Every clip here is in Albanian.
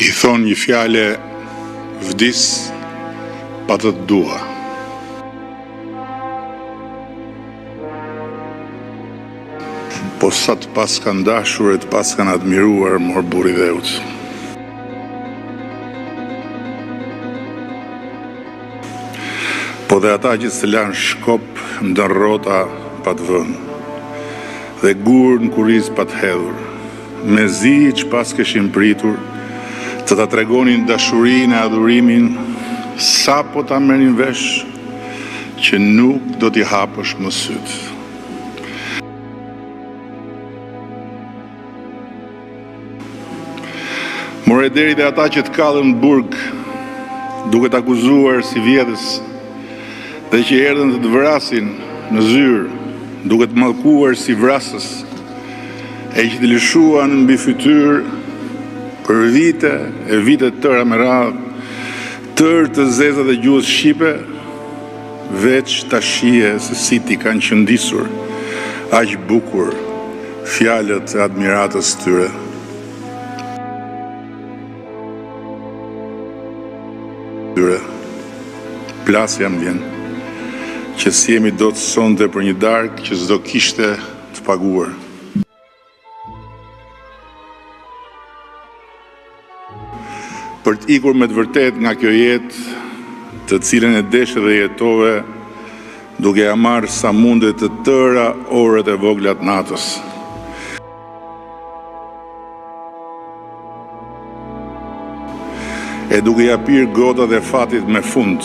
I thon një fjale, vdis pa të dua. Po sa të pas kanë dashur e të pas kanë admiruar, mor burri dheut. Po dhe ata që se lanë shkop, ndën rrota pa të vënë, dhe gurë në kuriz pa të hedhur, me zi që pas këshin pritur, të ta tregonin dashurin e adhurimin, sa po ta merrin vesh, që nuk do t'i hapësh më sytë. More deri dhe ata që të kallën në burg, duke t'akuzuar si vjedhës, dhe që erdhën të vrasin në zyrë, duke të mallkuar si vrasës, e që të lëshuan mbi fytyrë për vite e vite tëra me radhë, tërë të zeza dhe gjuhës shqipe, veç ta shije se si ti kanë qëndisur, aq bukur, fjalët e admiratës tyre. Plasja më vjen, që si jemi do të sonte për një darkë që s'do kishte të paguar. Për të ikur me të vërtet nga kjo jetë, të cilën e deshe dhe jetove, duke ja marrë sa mundet të tëra orët e voglat natës. E duke ja pirë gotat e fatit me fund,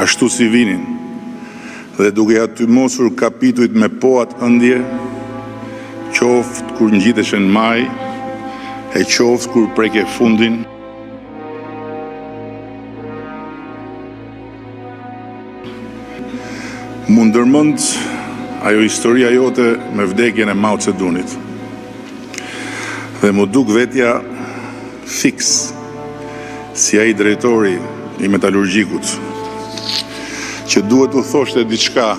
ashtu si vinin, dhe duke ja tymosur kapituit me poat ëndje, qoftë kur ngjiteshen maj, e qoftë kur preke fundin, mu ndërmend ajo historia jote me vdekjen e Mao Zedongit. Dhe mu duk vetja fiks, si ai drejtori i metalurgjikut, që duhet u thoshte diçka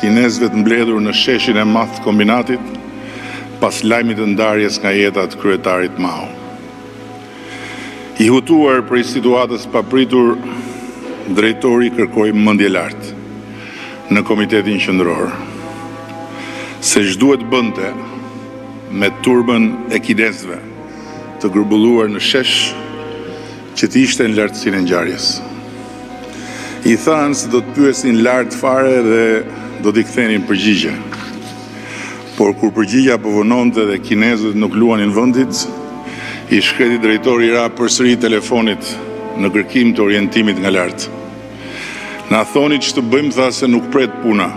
kinezëve të mbledhur në sheshin e madh të kombinatit, pas lajmit të ndarjes nga jeta të kryetarit Mao. I hutuar për situatës papritur, drejtori kërkoi mendje lart në komitetin qendror, se ç'duhet bënte me turbën e kinezëve të grumbulluar në shesh që të ishte në lartësinë e ngjarjes. I thanë se do të pyesin lart fare dhe do t'i kthenin përgjigje. Por kur përgjigja po vononte dhe kinezët nuk luanin vendit, i shkreti drejtori ra përsëri telefonit në kërkim të orientimit nga lart. Na thoni ç'të bëjmë, tha, se nuk pret puna.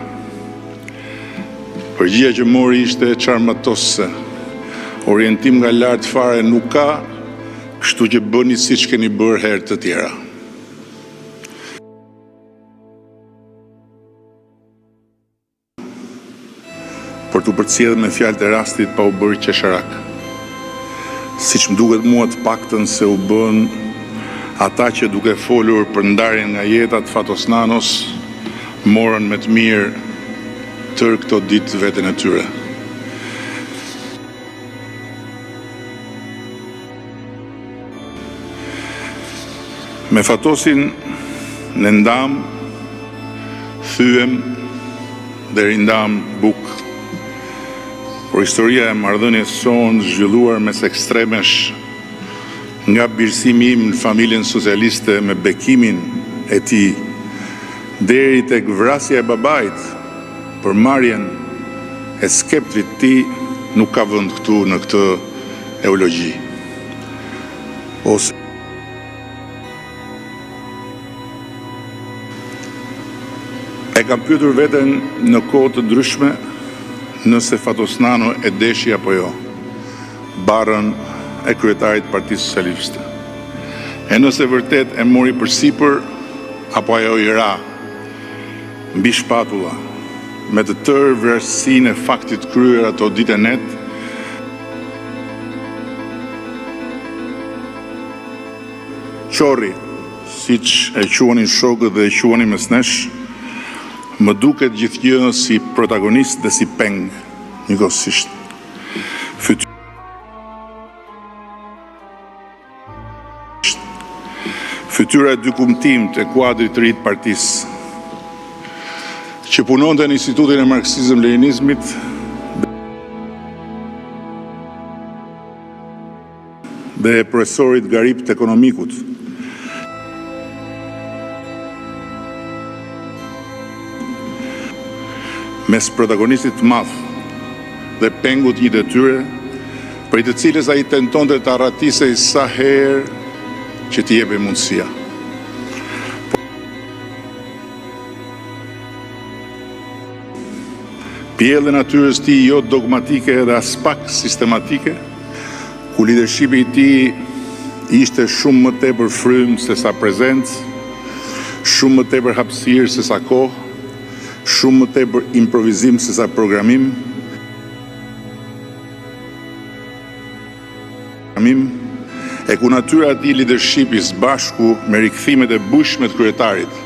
Përgjigja që mori ishte çarmatose. Orientim nga lart fare nuk ka, kështu që bëni siç keni bërë herë të tjera. Por t'u përcjell me fjalët e rastit pa u bërë qesharak. Siç më duket mua të paktën se u bën ata që duke folur për ndarjen nga jeta të Fatosnanos, morën me të mirë tërë këto ditë veten e tyre. Me Fatosin në ndam, thyem dhe rindam buk. Por historia e marrëdhënies sonë zhvilluar mes ekstremesh, nga birësimi im në familjen socialiste me bekimin e tij, deri tek vrasja e babait për marrjen e skeptrit të tij, nuk ka vend këtu në këtë eulogji. Ose e kam pyetur veten në kohë të ndryshme nëse Fatosnano e deshi apo jo barrën e kryetarit Partisë Socialiste. E nëse vërtet e mori përsipër apo ajo i ra mbi shpatulla me të tërë vlerësinë e faktit kryer ato ditë net, Qorri, siç e quanin shokët dhe e quanin mes nesh, më duket gjithgjë si protagonist dhe si peng, njëkohësisht. fytyra e dy kumtim të kuadrit të ri të partisë, që punonte në Institutin e Marksizëm-Leninizmit dhe e profesorit Garip të Ekonomikut, mes protagonistit të madh dhe pengut një detyre, për të cilës ai tentonte të arratisej sa herë që t'i jepej mundësia. Pjellë e natyrës tij jo dogmatike dhe as pak sistematike, ku leadershipi i tij ishte shumë më tepër frymë se sa prezencë, shumë më tepër hapësirë se sa kohë, shumë më tepër improvizim se sa programim, e ku natyra e tij leadershipi së bashku me rikthimet e bujshme të kryetarit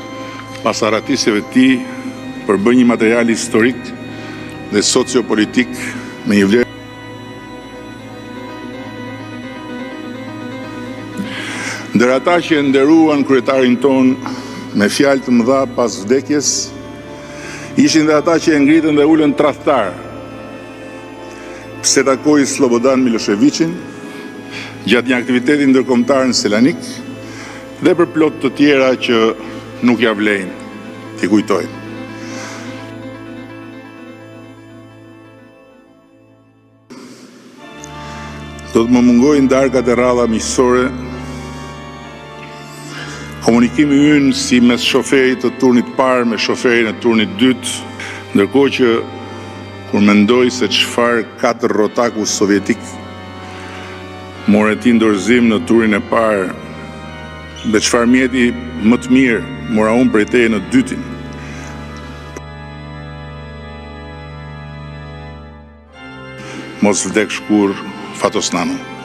pas arratisjeve të tij përbën një material historik dhe sociopolitik me një vlerë. Ndër ata që e nderuan kryetarin ton me fjalë të mëdha pas vdekjes, ishin dhe ata që e ngritën dhe ulën tradhtar pse takoi Slobodan Miloševićin gjatë një aktiviteti ndërkombëtar në Selanik dhe për plot të tjera që nuk ja vlen t'i kujtojmë. Do të më mungojnë darkat e rradha miqësore, komunikimi ynë si mes shoferit të turnit parë me shoferin e turnit dytë, ndërkohë që kur mendoj se çfarë katër rotaku sovjetik more ti dorëzim në turin e parë dhe çfarë mjeti më të mirë mora unë prej teje në dytin, mos vdek shkur Fatosnano.